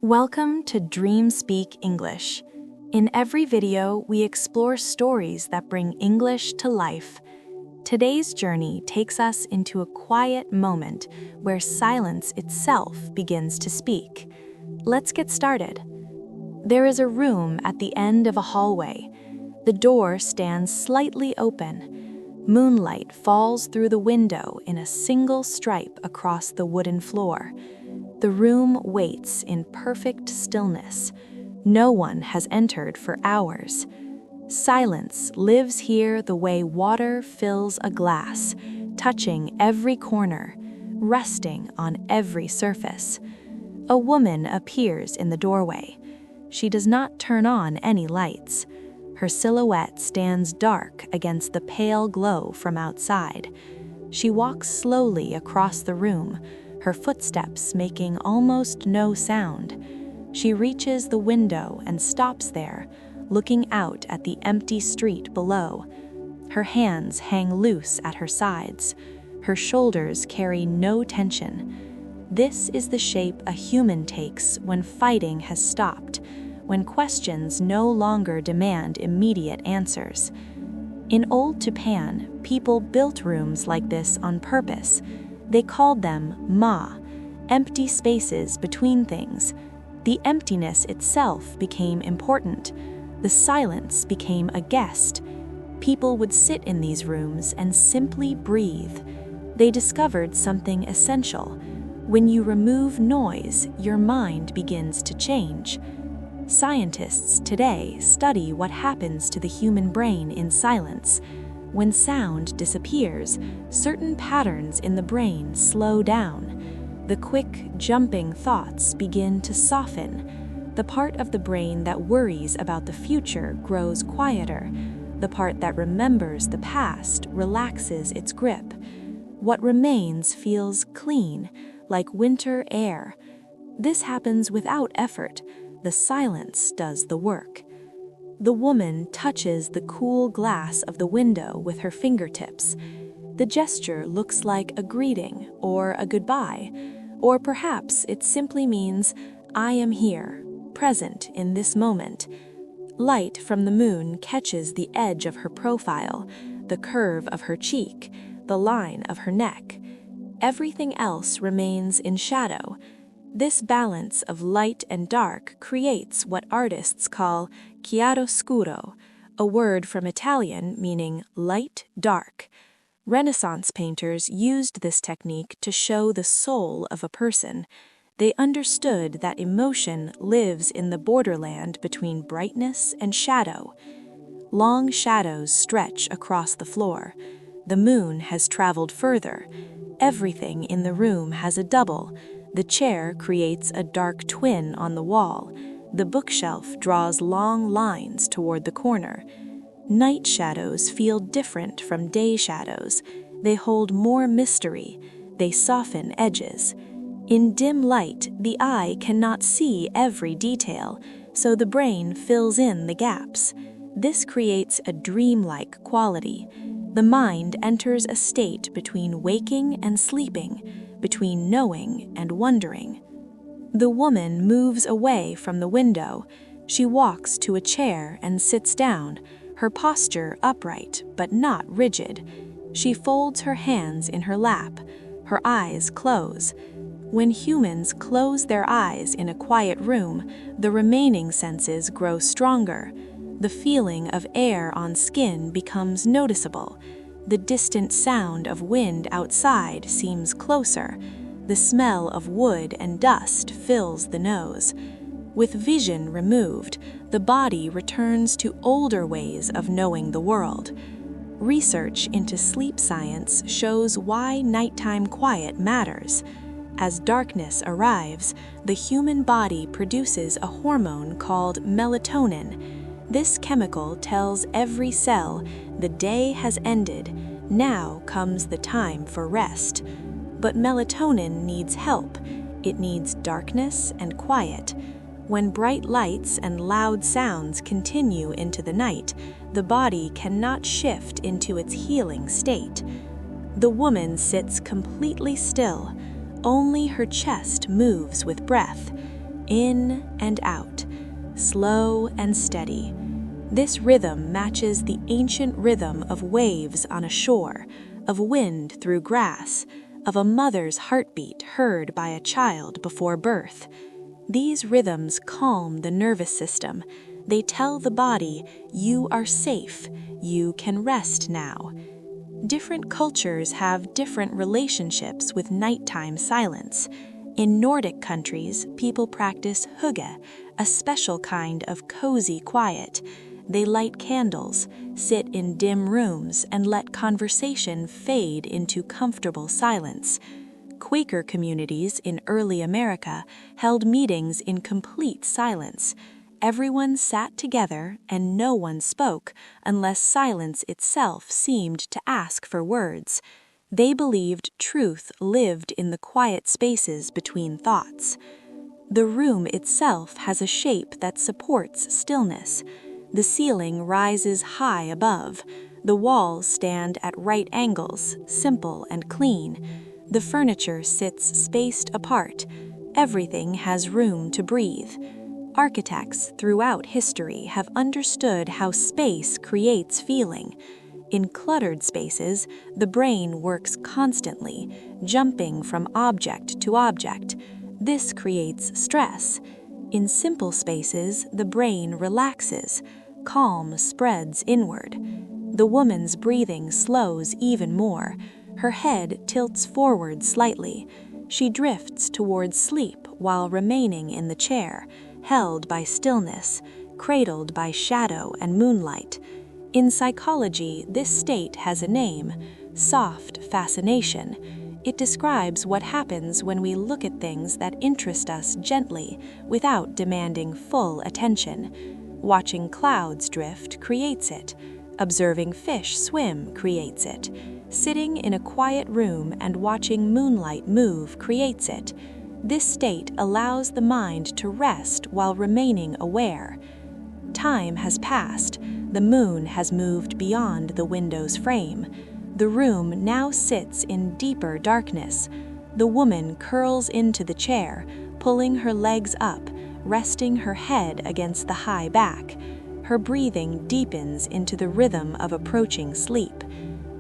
Welcome to Dream Speak English. In every video, we explore stories that bring English to life. Today's journey takes us into a quiet moment where silence itself begins to speak. Let's get started. There is a room at the end of a hallway. The door stands slightly open. Moonlight falls through the window in a single stripe across the wooden floor. The room waits in perfect stillness. No one has entered for hours. Silence lives here the way water fills a glass, touching every corner, resting on every surface. A woman appears in the doorway. She does not turn on any lights. Her silhouette stands dark against the pale glow from outside. She walks slowly across the room, her footsteps making almost no sound. She reaches the window and stops there, looking out at the empty street below. Her hands hang loose at her sides. Her shoulders carry no tension. This is the shape a human takes when fighting has stopped, when questions no longer demand immediate answers. In old Japan, people built rooms like this on purpose. They called them ma, empty spaces between things. The emptiness itself became important. The silence became a guest. People would sit in these rooms and simply breathe. They discovered something essential. When you remove noise, your mind begins to change. Scientists today study what happens to the human brain in silence. When sound disappears, certain patterns in the brain slow down. The quick, jumping thoughts begin to soften. The part of the brain that worries about the future grows quieter. The part that remembers the past relaxes its grip. What remains feels clean, like winter air. This happens without effort. The silence does the work. The woman touches the cool glass of the window with her fingertips. The gesture looks like a greeting or a goodbye, or perhaps it simply means, I am here, present in this moment. Light from the moon catches the edge of her profile, the curve of her cheek, the line of her neck. Everything else remains in shadow. This balance of light and dark creates what artists call chiaroscuro, a word from Italian meaning light, dark. Renaissance painters used this technique to show the soul of a person. They understood that emotion lives in the borderland between brightness and shadow. Long shadows stretch across the floor. The moon has traveled further. Everything in the room has a double. The chair creates a dark twin on the wall. The bookshelf draws long lines toward the corner. Night shadows feel different from day shadows. They hold more mystery. They soften edges. In dim light, the eye cannot see every detail, so the brain fills in the gaps. This creates a dreamlike quality. The mind enters a state between waking and sleeping, between knowing and wondering. The woman moves away from the window. She walks to a chair and sits down, her posture upright but not rigid. She folds her hands in her lap. Her eyes close. When humans close their eyes in a quiet room, the remaining senses grow stronger. The feeling of air on skin becomes noticeable. The distant sound of wind outside seems closer. The smell of wood and dust fills the nose. With vision removed, the body returns to older ways of knowing the world. Research into sleep science shows why nighttime quiet matters. As darkness arrives, the human body produces a hormone called melatonin. This chemical tells every cell the day has ended. Now comes the time for rest. But melatonin needs help. It needs darkness and quiet. When bright lights and loud sounds continue into the night, the body cannot shift into its healing state. The woman sits completely still. Only her chest moves with breath. in and out, slow and steady. This rhythm matches the ancient rhythm of waves on a shore, of wind through grass, of a mother's heartbeat heard by a child before birth. These rhythms calm the nervous system. They tell the body, you are safe, you can rest now. Different cultures have different relationships with nighttime silence. In Nordic countries, people practice hygge, a special kind of cozy quiet. They light candles, sit in dim rooms, and let conversation fade into comfortable silence. Quaker communities in early America held meetings in complete silence. Everyone sat together and no one spoke unless silence itself seemed to ask for words. They believed truth lived in the quiet spaces between thoughts. The room itself has a shape that supports stillness. The ceiling rises high above. The walls stand at right angles, simple and clean. The furniture sits spaced apart. Everything has room to breathe. Architects throughout history have understood how space creates feeling. In cluttered spaces, the brain works constantly, jumping from object to object. This creates stress. In simple spaces, the brain relaxes. Calm spreads inward. The woman's breathing slows even more. Her head tilts forward slightly. She drifts towards sleep while remaining in the chair, held by stillness, cradled by shadow and moonlight. In psychology, this state has a name: soft fascination. It describes what happens when we look at things that interest us gently, without demanding full attention. Watching clouds drift creates it. Observing fish swim creates it. Sitting in a quiet room and watching moonlight move creates it. This state allows the mind to rest while remaining aware. Time has passed. The moon has moved beyond the window's frame. The room now sits in deeper darkness. The woman curls into the chair, pulling her legs up, resting her head against the high back. Her breathing deepens into the rhythm of approaching sleep.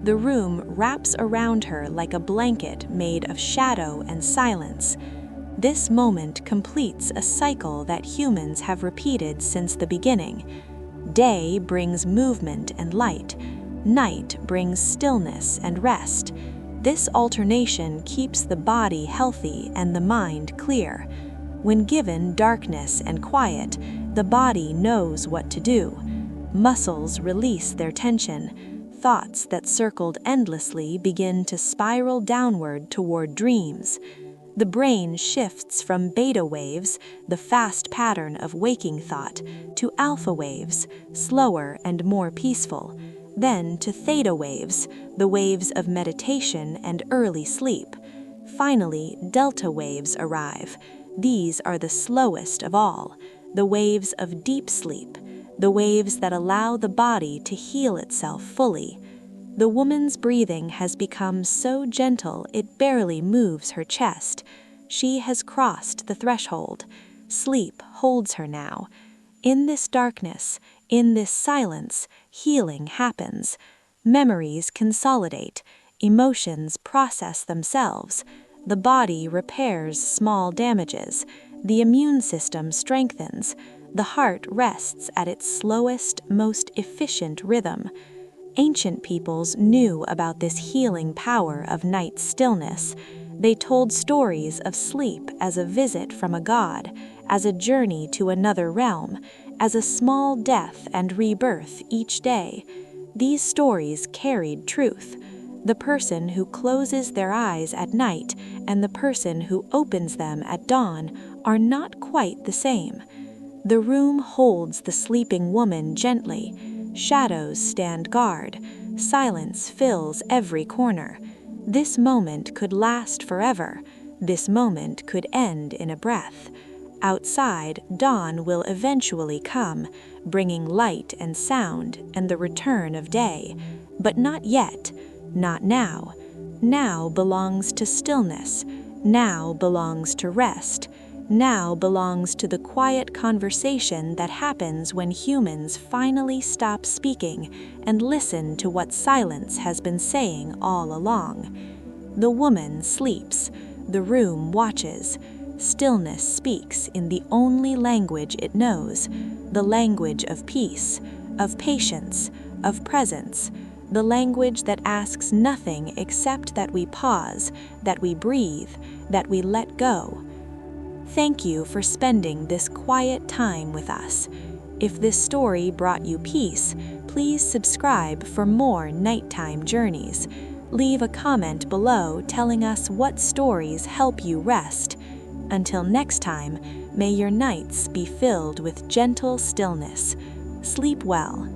The room wraps around her like a blanket made of shadow and silence. This moment completes a cycle that humans have repeated since the beginning. Day brings movement and light. Night brings stillness and rest. This alternation keeps the body healthy and the mind clear. When given darkness and quiet, the body knows what to do. Muscles release their tension. Thoughts that circled endlessly begin to spiral downward toward dreams. The brain shifts from beta waves, the fast pattern of waking thought, to alpha waves, slower and more peaceful, then to theta waves, the waves of meditation and early sleep. Finally, delta waves arrive. These are the slowest of all, the waves of deep sleep, the waves that allow the body to heal itself fully. The woman's breathing has become so gentle it barely moves her chest. She has crossed the threshold. Sleep holds her now. In this darkness, in this silence, healing happens. Memories consolidate. Emotions process themselves. The body repairs small damages. The immune system strengthens. The heart rests at its slowest, most efficient rhythm. Ancient peoples knew about this healing power of night stillness. They told stories of sleep as a visit from a god, as a journey to another realm, as a small death and rebirth each day. These stories carried truth. The person who closes their eyes at night and the person who opens them at dawn are not quite the same. The room holds the sleeping woman gently. Shadows stand guard. Silence fills every corner. This moment could last forever. This moment could end in a breath. Outside, dawn will eventually come, bringing light and sound and the return of day. But not yet. Not now. Now belongs to stillness. Now belongs to rest. now belongs to the quiet conversation that happens when humans finally stop speaking and listen to what silence has been saying all along. The woman sleeps, the room watches. Stillness speaks in the only language it knows, the language of peace, of patience, of presence, the language that asks nothing except that we pause, that we breathe, that we let go. Thank you for spending this quiet time with us. If this story brought you peace, please subscribe for more nighttime journeys. Leave a comment below telling us what stories help you rest. Until next time, may your nights be filled with gentle stillness. Sleep well.